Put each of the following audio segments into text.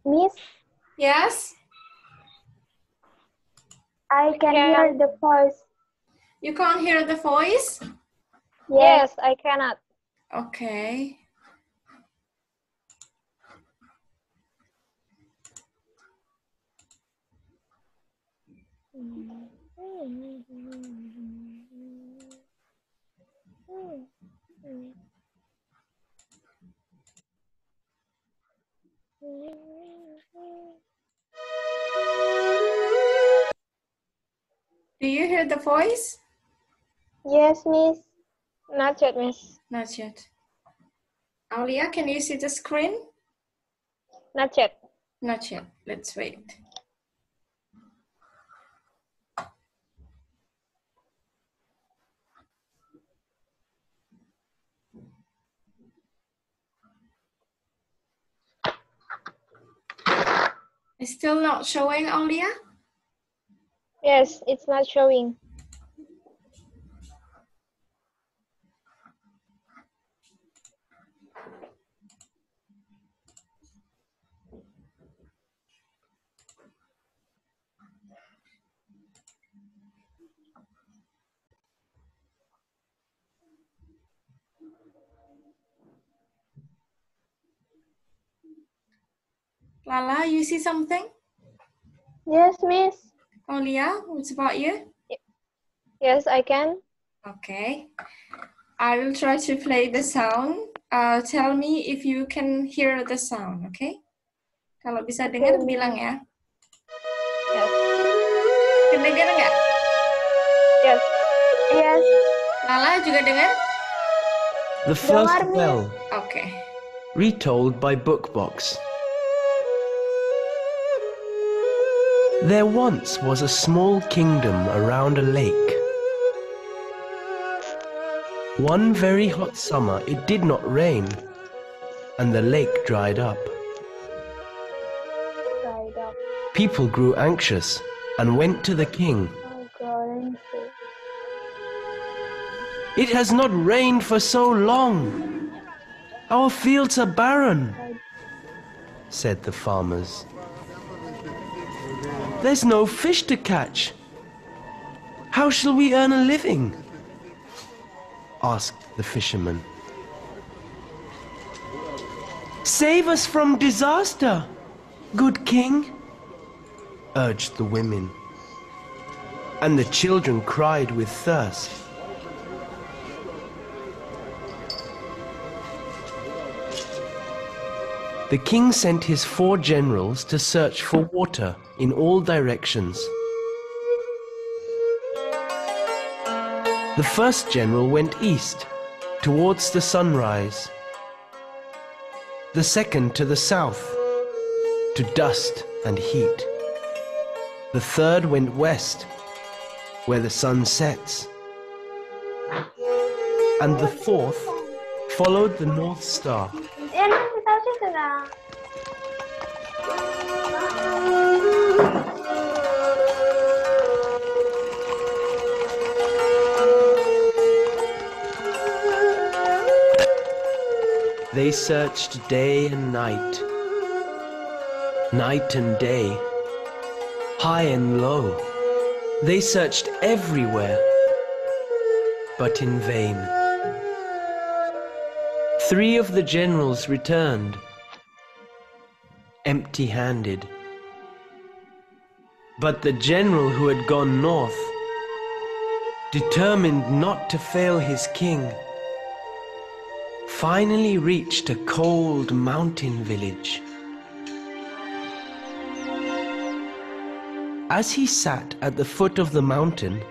Miss, Yes? I can hear the voice. You can't hear the voice? Yes, I cannot. Okay. Do you hear the voice? Yes, Miss. Not yet, Miss. Not yet. Aulia, can you see the screen? Not yet. Not yet. Let's wait. It's still not showing, Aulia? Yes, it's not showing. Lala, you see something? Yes, Miss. Aulia, what's about you? Yes, I can. Okay. I will try to play the sound. Tell me if you can hear the sound, okay? Kalau bisa dengar, bilang ya. Yes. Kedengar nggak? Yes. Yes. Lala juga dengar? The First Bell, Okay. retold by Bookbox. There once was a small kingdom around a lake. One very hot summer it did not rain, and the lake dried up. People grew anxious and went to the king. "It has not rained for so long. Our fields are barren," said the farmers. "There's no fish to catch. How shall we earn a living?" asked the fisherman. "Save us from disaster, good king," urged the women. And the children cried with thirst. The king sent his 4 generals to search for water in all directions. The first general went east, towards the sunrise. The second to the south, to dust and heat. The third went west, where the sun sets. And the fourth followed the North Star. They searched day and night, night and day, high and low, They searched everywhere, but in vain. 3 of the generals returned, empty-handed. But the general who had gone north, determined not to fail his king, finally reached a cold mountain village. As he sat at the foot of the mountain,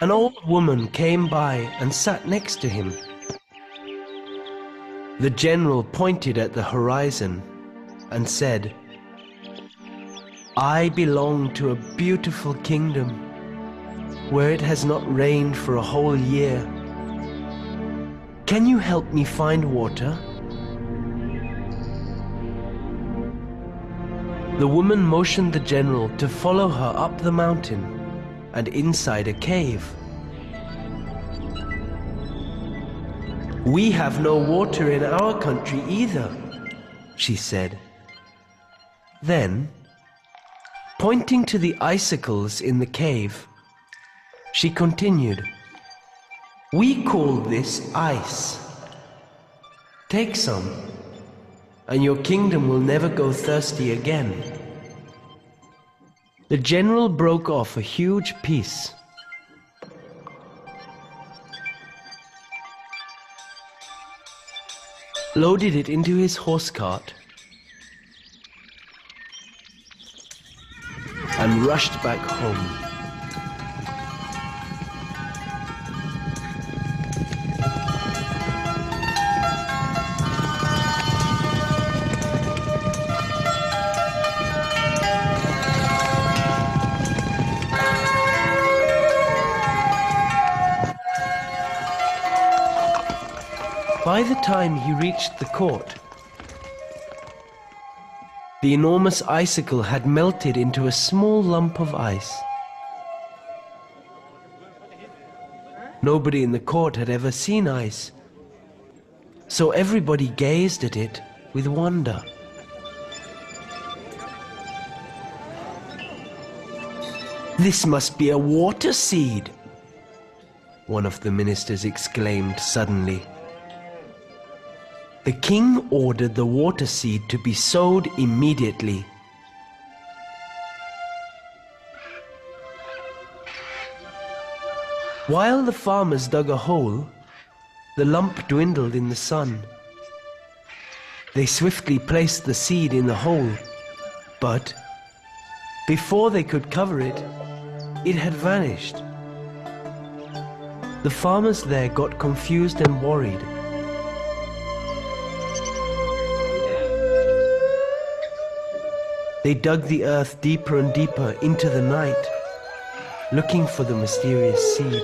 an old woman came by and sat next to him. The general pointed at the horizon and said, "I belong to a beautiful kingdom where it has not rained for a whole year. Can you help me find water?" The woman motioned the general to follow her up the mountain and inside a cave. "We have no water in our country either," she said. Then, pointing to the icicles in the cave, she continued, "We call this ice. Take some, and your kingdom will never go thirsty again." The general broke off a huge piece. Loaded it into his horse cart, and rushed back home. By the time he reached the court, the enormous icicle had melted into a small lump of ice. Nobody in the court had ever seen ice, so everybody gazed at it with wonder. "This must be a water seed," one of the ministers exclaimed suddenly. The king ordered the water seed to be sowed immediately. While the farmers dug a hole, the lump dwindled in the sun. They swiftly placed the seed in the hole, but before they could cover it, it had vanished. The farmers there got confused and worried. They dug the earth deeper and deeper into the night, looking for the mysterious seed.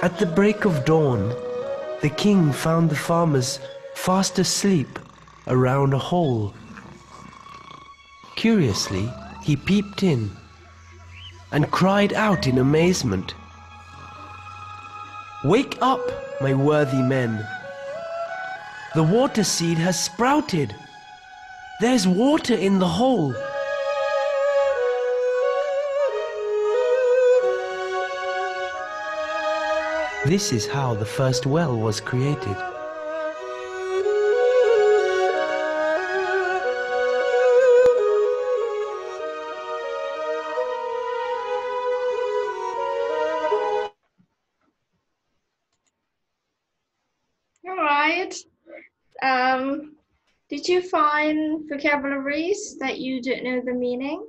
At the break of dawn, the king found the farmers fast asleep around a hole. Curiously, he peeped in and cried out in amazement, "Wake up, my worthy men! The water seed has sprouted! There's water in the hole!" This is how the first well was created. Did you find vocabularies that you don't know the meaning?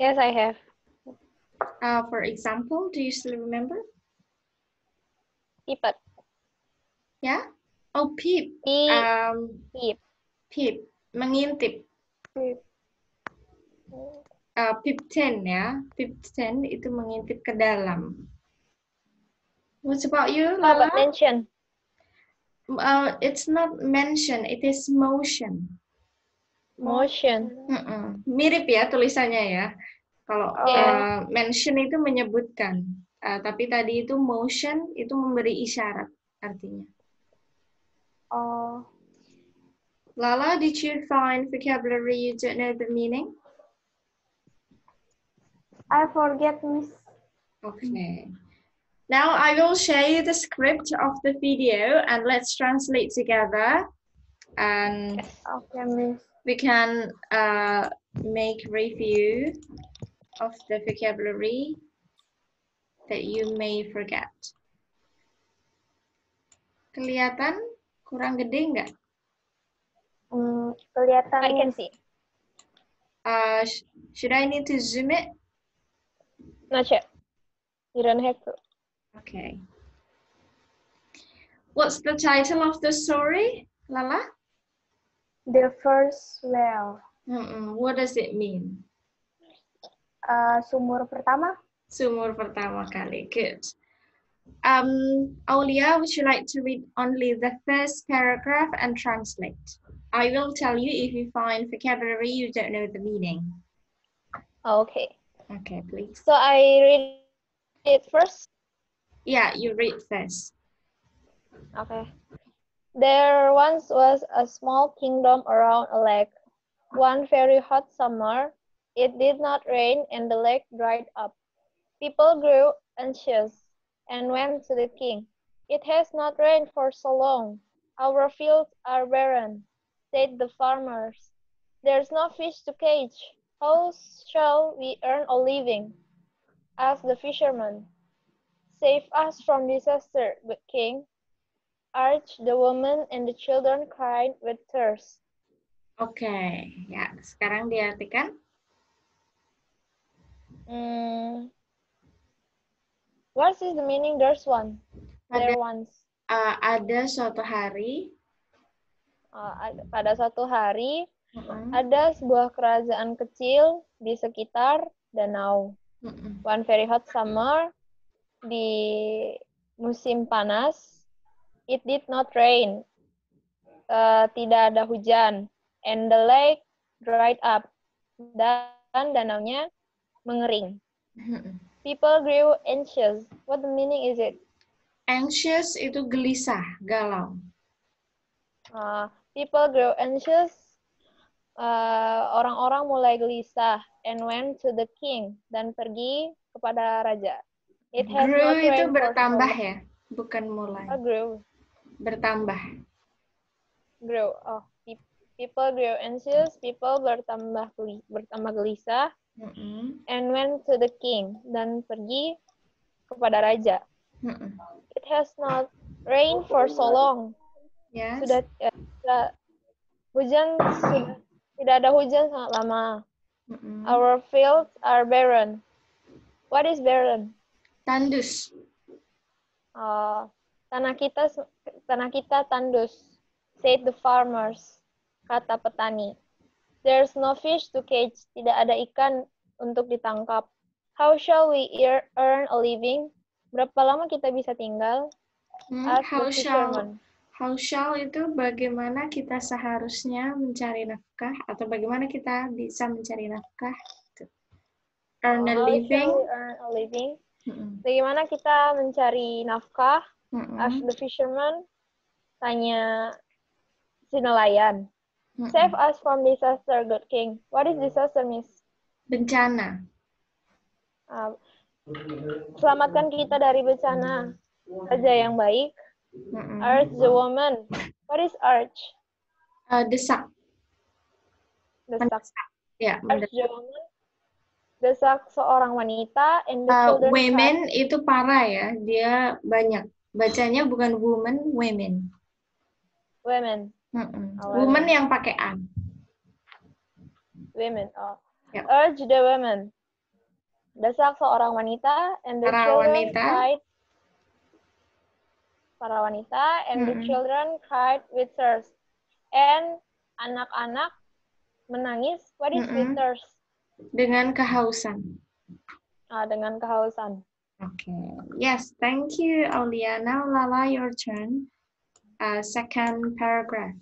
Yes, I have. For example, do you still remember? Pipet. Yeah? Oh, peep. Peep. Peep. Mengintip. Peep. Pipten ya. Pipten itu mengintip ke dalam. What about you, How Lala? about mention? It's not mention, it is motion. Motion. Mirip ya tulisannya ya. Kalau Yeah. mention itu menyebutkan. Tapi tadi itu motion itu memberi isyarat artinya. Oh, Lala, did you find vocabulary you don't know the meaning? I forget, Miss. Okay. Now I will show you the script of the video and let's translate together. And Okay, Miss. we can make review of the vocabulary that you may forget. Kelihatan kurang gede nggak? Kelihatan. I can see. Should I need to zoom it? Not yet. You don't have to. Okay. What's the title of the story, Lala? The first well. What does it mean? Sumur pertama. Sumur pertama kali. Good. Aulia, would you like to read only the first paragraph and translate? I will tell you if you find vocabulary you don't know the meaning. Okay. Okay, please. So I read it first. Yeah, you read first. Okay. There once was a small kingdom around a lake. One very hot summer, it did not rain and the lake dried up. People grew anxious and went to the king. It has not rained for so long. Our fields are barren, said the farmers. There's no fish to catch. How shall we earn a living? Asked the fisherman. Save us from disaster, good king, urged the woman and the children cried with thirst. Okay, ya. Sekarang diartikan. What is the meaning? There's one. There once. Ada suatu hari. Pada suatu hari, ada sebuah kerajaan kecil di sekitar danau. One very hot summer, di musim panas, it did not rain. Tidak ada hujan. And the lake dried up. Dan danaunya mengering. People grew anxious. What the meaning is it? Anxious itu gelisah, galau. People grew anxious. Orang-orang mulai gelisah and went to the king dan pergi kepada raja. It has Grew not rained itu for bertambah so long. ya, bukan mulai. Grew. Bertambah. Grew. People grew anxious. People bertambah gelisah. And went to the king dan pergi kepada raja. It has not rained for so long. Yes. Tidak ada hujan sangat lama. Our fields are barren. What is barren? Tandus. Tanah kita tandus. Said the farmers. Kata petani. There's no fish to catch. Tidak ada ikan untuk ditangkap. How shall we earn a living? Berapa lama kita bisa tinggal? How shall itu bagaimana kita seharusnya mencari nafkah atau bagaimana kita bisa mencari nafkah? Earn a living. How shall we earn a living? Bagaimana kita mencari nafkah? Ask the fisherman. Tanya si nelayan. Save us from disaster, good king. What is disaster, miss? Bencana. Selamatkan kita dari bencana. Raja yang baik. Urge the woman. What is urge? Desak. Desak. Ya, urge the woman. Desak seorang wanita. And the children women itu para ya. Dia banyak. Bacanya bukan woman, women. Women. Woman yang pakai an. Women. Yep. Urge the women. Desak seorang wanita and the children cried. Para wanita and the children cried with thirst. And anak-anak menangis. What is with thirst? Dengan kehausan. Dengan kehausan. Okay. Yes, thank you, Aulia. Now, Lala, your turn. Second paragraph.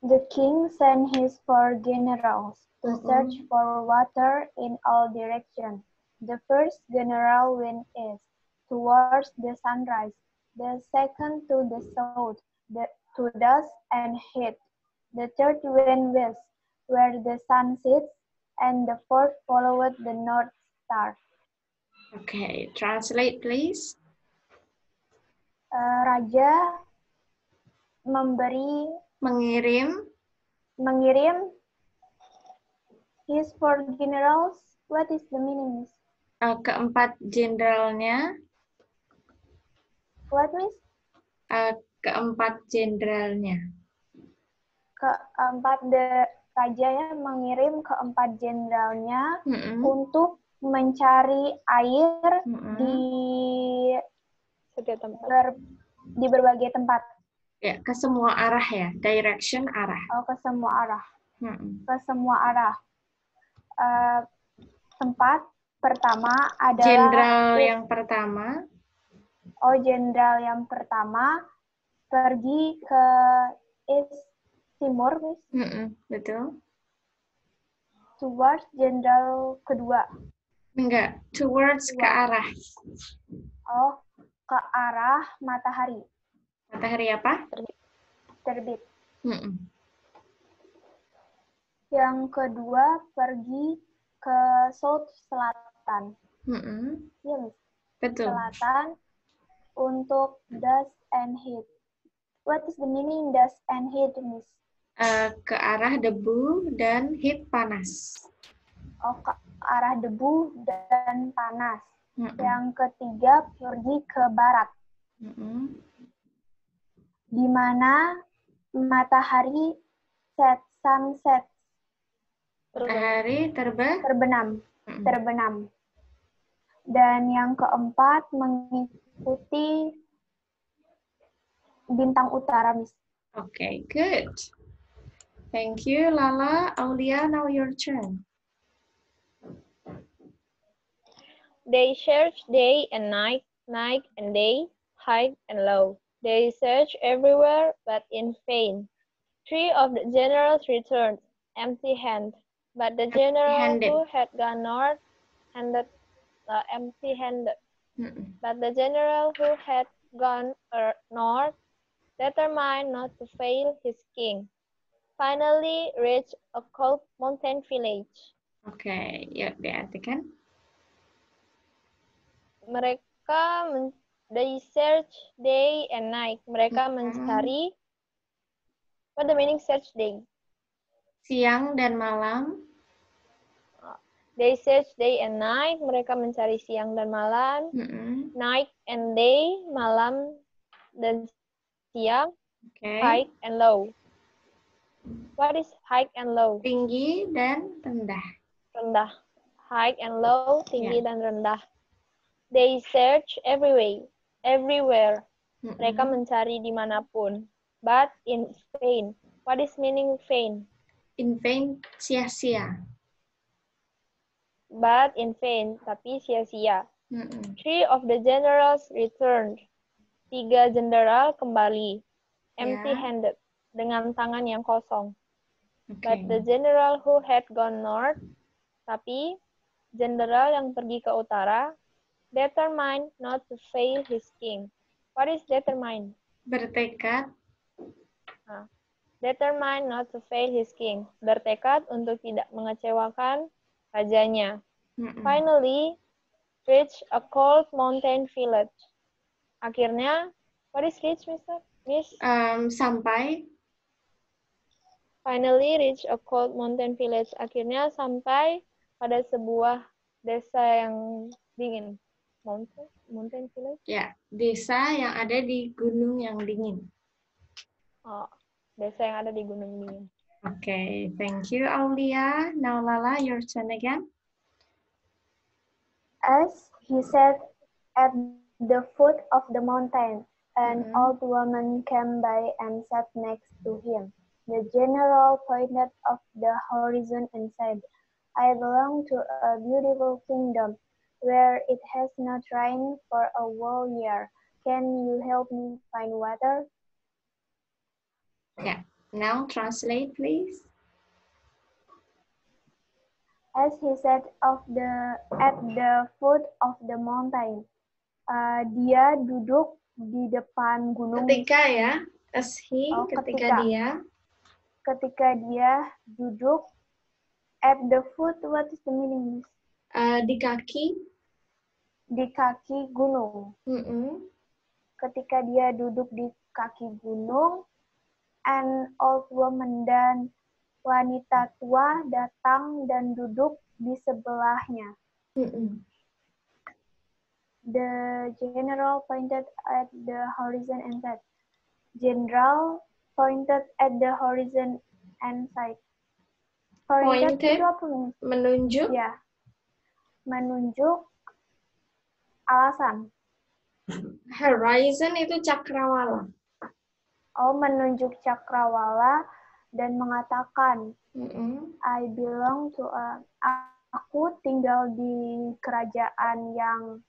The king sent his 4 generals to search for water in all directions, The first general wind is towards the sunrise, the second to the south, to dusk and heat, the third wind west, where the sun sets, and the fourth followed the north star. Okay, translate please. Raja mengirim his four generals. What is the meaning, Miss? Keempat jenderalnya. What, Miss? Keempat jenderalnya. Raja ya mengirim keempat jenderalnya untuk mencari air di berbagai tempat. Ya, ke semua arah ya, direction arah. Oh, ke semua arah. Ke semua arah. Tempat pertama adalah jenderal yang pertama. Oh, jenderal yang pertama pergi ke east timur, Miss. Betul. Towards jenderal kedua. Enggak, towards ke arah. Oh, ke arah matahari. Matahari apa? Terbit. Yang kedua pergi ke south, selatan. Iya, Miss. Betul. Selatan untuk dust and heat. What is the meaning dust and heat, Miss? Ke arah debu dan heat panas. Oh, ke arah debu dan panas. Yang ketiga pergi ke barat. Di mana matahari sunset. Matahari terbenam. Dan yang keempat mengikuti bintang utara, Miss. Okay, good. Thank you, Lala. Aulia, now your turn. They search day and night, night and day, high and low. They search everywhere, but in vain. 3 of the generals returned, empty-handed. But the general who had gone north handed empty-handed. But the general who had gone north determined not to fail his king. Finally reached a cold mountain village. Okay, ya diartikan. They search day and night. Mereka mencari. What the meaning search day? Siang dan malam. They search day and night. Mereka mencari siang dan malam. Night and day, malam dan siang. Okay. High and low. What is high and low? Tinggi dan rendah. Rendah. High and low, tinggi dan rendah. They search everywhere. Mereka mencari dimanapun. But in vain. What is meaning vain? In vain, sia-sia. But in vain, tapi sia-sia. 3 of the generals returned. 3 jenderal kembali. Empty-handed. Dengan tangan yang kosong. Okay. But the general who had gone north, tapi jenderal yang pergi ke utara, determined not to fail his king. What is determined? Bertekad. Determined not to fail his king. Bertekad untuk tidak mengecewakan rajanya. Finally, reach a cold mountain village. Akhirnya, what is reach, Miss? Sampai. Finally reach a cold mountain village. Akhirnya sampai pada sebuah desa yang dingin. Mountain village? Ya, desa yang ada di gunung yang dingin. Oh, desa yang ada di gunung dingin. Okay, thank you, Aulia. Now, Lala, your turn again. As he sat at the foot of the mountain, an old woman came by and sat next to him. The general pointed up the horizon and said, I belong to a beautiful kingdom where it has not rained for a whole year. Can you help me find water? Yeah. Now translate, please. As he sat at the foot of the mountain, dia duduk di depan gunung. Ketika ya, as he, Oh, ketika dia. Ketika dia duduk at the foot, what is the meaning? Di kaki. Di kaki gunung. Ketika dia duduk di kaki gunung, an old woman dan wanita tua datang dan duduk di sebelahnya. The general pointed at the horizon and said, General pointed at the horizon and said, pointed itu apa? Menunjuk. Ya, menunjuk alasan. Horizon itu cakrawala. Oh, menunjuk cakrawala dan mengatakan, I belong to aku tinggal di kerajaan yang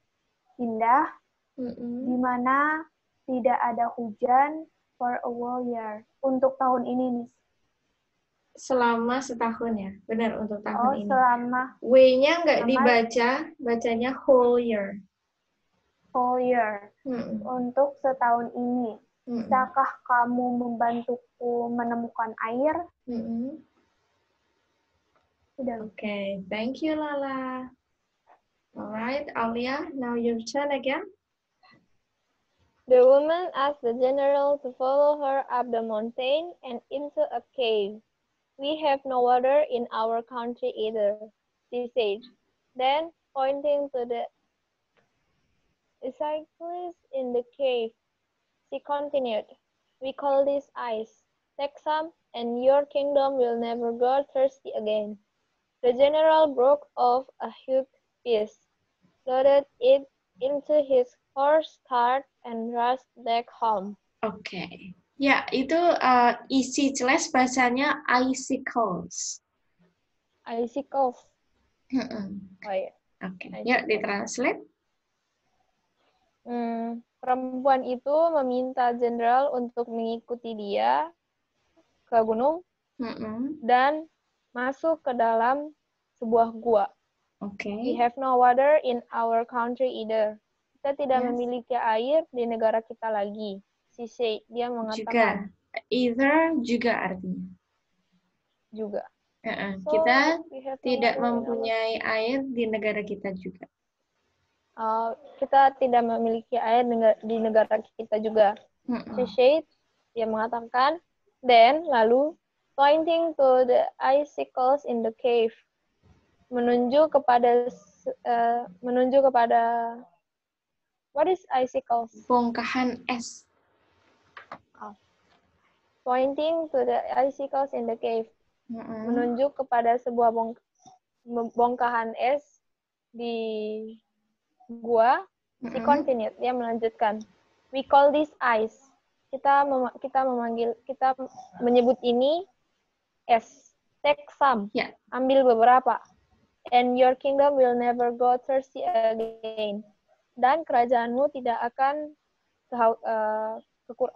indah, di mana tidak ada hujan for a whole year. Untuk tahun ini, Miss. Selama setahun ya, benar untuk tahun ini. Selama. W-nya nggak dibaca, bacanya whole year. Whole year. Untuk setahun ini. Bisakah kamu membantuku menemukan air? Okay, thank you, Lala. Alright, Alia, now your turn again. The woman asked the general to follow her up the mountain and into a cave. We have no water in our country either, she said. Then, pointing to the icicles in the cave, she continued, we call this ice. Take some, and your kingdom will never go thirsty again. The general broke off a huge piece, loaded it into his horse cart, and rushed back home. Okay. Ya, itu isi celes bacanya icicles. Icicles. Oh ya. Oke. Yuk, ditranslate. Perempuan itu meminta jenderal untuk mengikuti dia ke gunung dan masuk ke dalam sebuah gua. We have no water in our country either. Kita tidak memiliki air di negara kita lagi. She said, dia mengatakan. Juga. Either juga artinya. Juga. Kita tidak mempunyai air di negara kita juga. Kita tidak memiliki air di negara kita juga. She said, dia mengatakan. Then, lalu, pointing to the icicles in the cave, menunjuk kepada what is icicles? Bongkahan es. Pointing to the icicles in the cave, menunjuk kepada sebuah bongkahan es di gua. She continued, dia melanjutkan. We call this ice. Kita menyebut ini es. Take some. Ambil beberapa. And your kingdom will never go thirsty again. Dan kerajaanmu tidak akan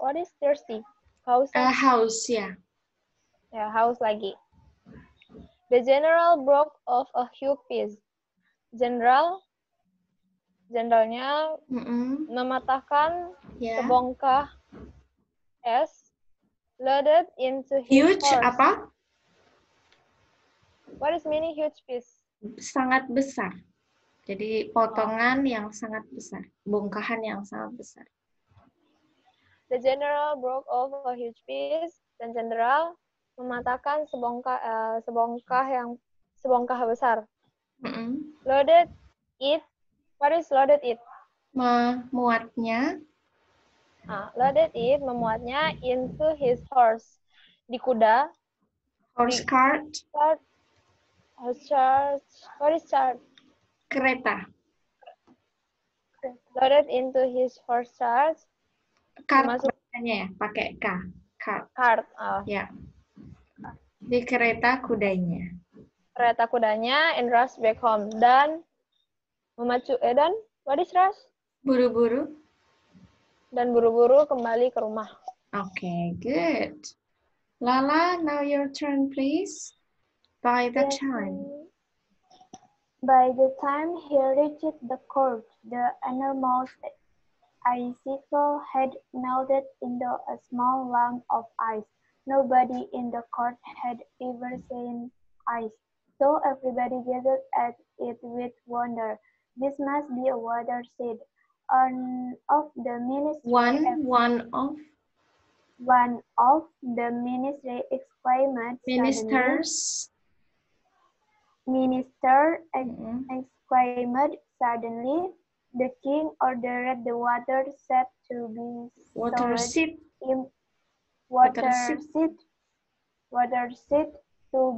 what is thirsty? Haus. Haus, ya. Ya, haus lagi. The general broke off a huge piece. Jenderalnya mematahkan sebongkah es, loaded into his huge horse. Apa? What is meaning huge piece? Sangat besar. Jadi potongan yang sangat besar, bongkahan yang sangat besar. The general broke off a huge piece, dan jenderal mematahkan sebongkah besar. Loaded it. What is loaded it? Memuatnya. Loaded it, memuatnya into his horse. Di kuda. Horse cart. Horse cart. What is cart? Kereta. Loaded into his horse cart. Cart bacanya ya, pakai K. Cart. Ya. Di kereta kudanya. Kereta kudanya and rush back home. Dan what is rush? Buru-buru. Dan buru-buru kembali ke rumah. Okay, good. Lala, now your turn, please. By the time. By the time he reached the court, the enormous icicle had melted into a small lump of ice. Nobody in the court had ever seen ice, so everybody gazed at it with wonder. This must be a water seed. One of the ministry exclaimed suddenly, the king ordered the water seed to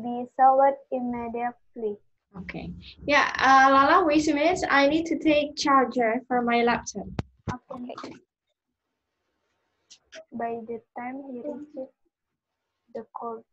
be sold immediately. Okay. Yeah, Lala, wait a minute. I need to take charger for my laptop. Okay. By the time he reached the court,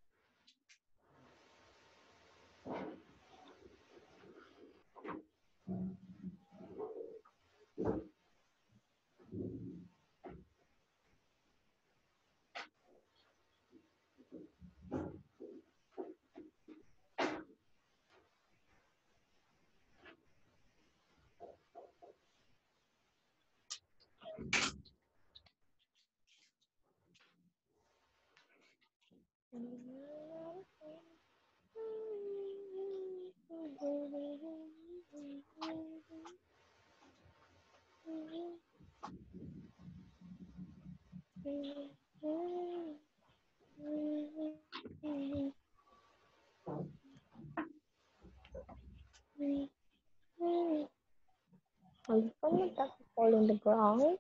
On the common that fall on the ground,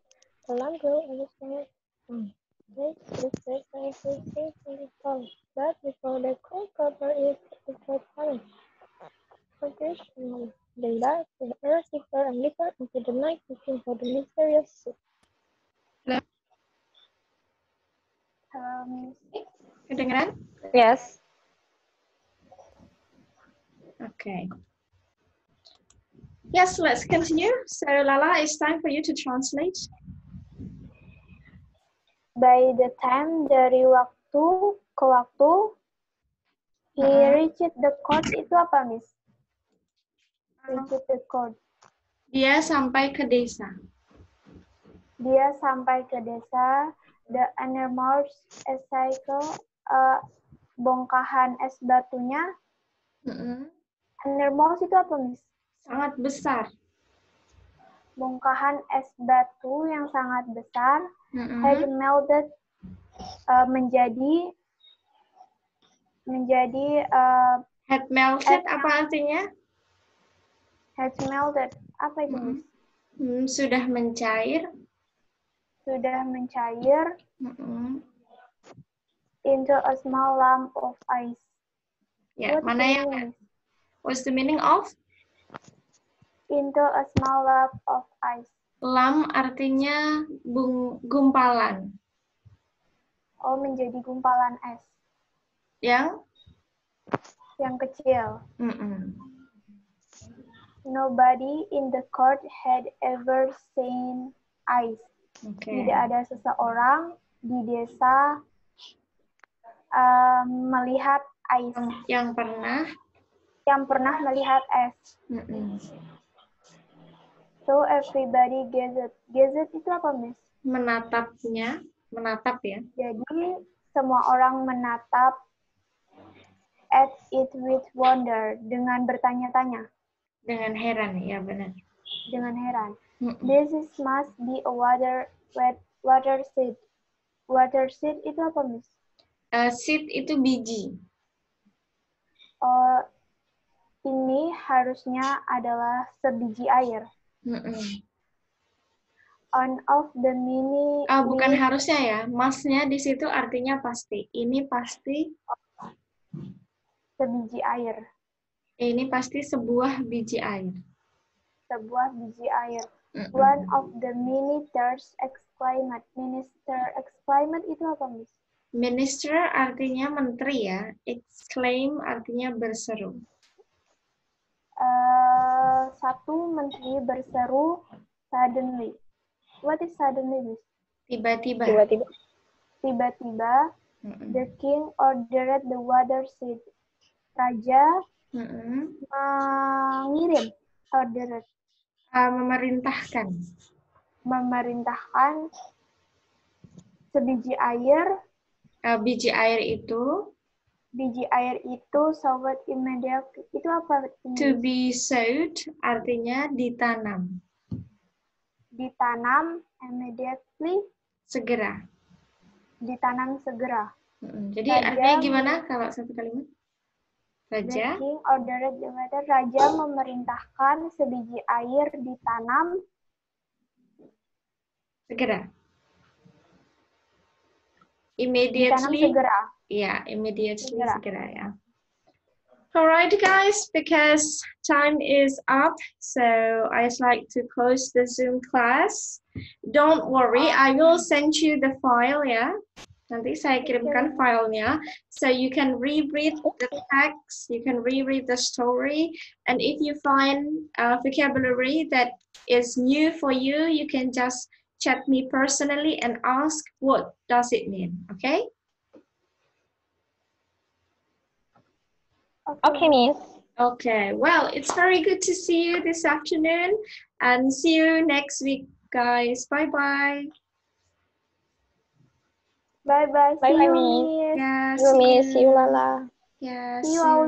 the lamb grew and said, This is the safest thing in the world. But before they could cover it, it was coming. Occasionally, they dived to the earth deeper and deeper into the night looking for the mysterious seed. Kedengeran? Yes. Okay. Yes, let's continue. So, Lala, it's time for you to translate. by the time dari waktu ke waktu, he reached the court itu apa, Miss? Reached the court. Dia sampai ke desa. Dia sampai ke desa. The enormous icicle, bongkahan es batunya. Enormous itu apa, Miss? Sangat besar. Bongkahan es batu yang sangat besar had melted had melted apa artinya? Had melted apa itu, Miss? Sudah mencair. Sudah mencair into a small lump of ice. Ya, mana yang? What's the meaning of? Into a small lump of ice. Lam artinya gumpalan. Oh, menjadi gumpalan es. Yang kecil. Nobody in the court had ever seen ice. Tidak ada seseorang di desa melihat ice. Yang pernah melihat es. So everybody gazed. Gazed itu apa, Miss? Menatapnya, menatap ya. Jadi semua orang menatap at it with wonder, dengan bertanya-tanya. Dengan heran, ya benar. Dengan heran. This must be a water seed. Water seed itu apa, Miss? Seed itu biji. Ini harusnya adalah sebiji air. On of the mini. Bukan harusnya ya, masnya di situ artinya pasti. Ini pasti sebiji air. Ini pasti sebuah biji air. Sebuah biji air. One of the ministers exclaimed. Minister exclaimed itu apa, Miss? Minister artinya menteri ya. Exclaim artinya berseru. Satu menteri berseru suddenly. What is suddenly, Miss? Tiba-tiba. Tiba-tiba, the king ordered the water seed. Raja Mengirim. Ordered. Memerintahkan. Memerintahkan. Sebiji air. Biji air itu. Biji air itu sowed immediately. Itu apa? To be sowed artinya ditanam. Ditanam immediately. Segera. Ditanam segera. Jadi Raja artinya gimana kalau satu kalimat? Raja. The king ordered the water. Raja memerintahkan sebiji air ditanam segera. Ditanam Immediately. segera. Yeah, immediately segera ya. Alright guys, because time is up, so I'd like to close the Zoom class. Don't worry, I will send you the file ya. Nanti saya kirimkan filenya, so you can reread the text, you can reread the story, and if you find vocabulary that is new for you, you can just chat me personally and ask what does it mean, okay? Okay, Miss. Okay, well, it's very good to see you this afternoon, and see you next week, guys. Bye-bye. Bye-bye. Bye-bye, See you, Miss. Miss. Yeah, See you, Miss. See you, Lala. Yeah, See you all.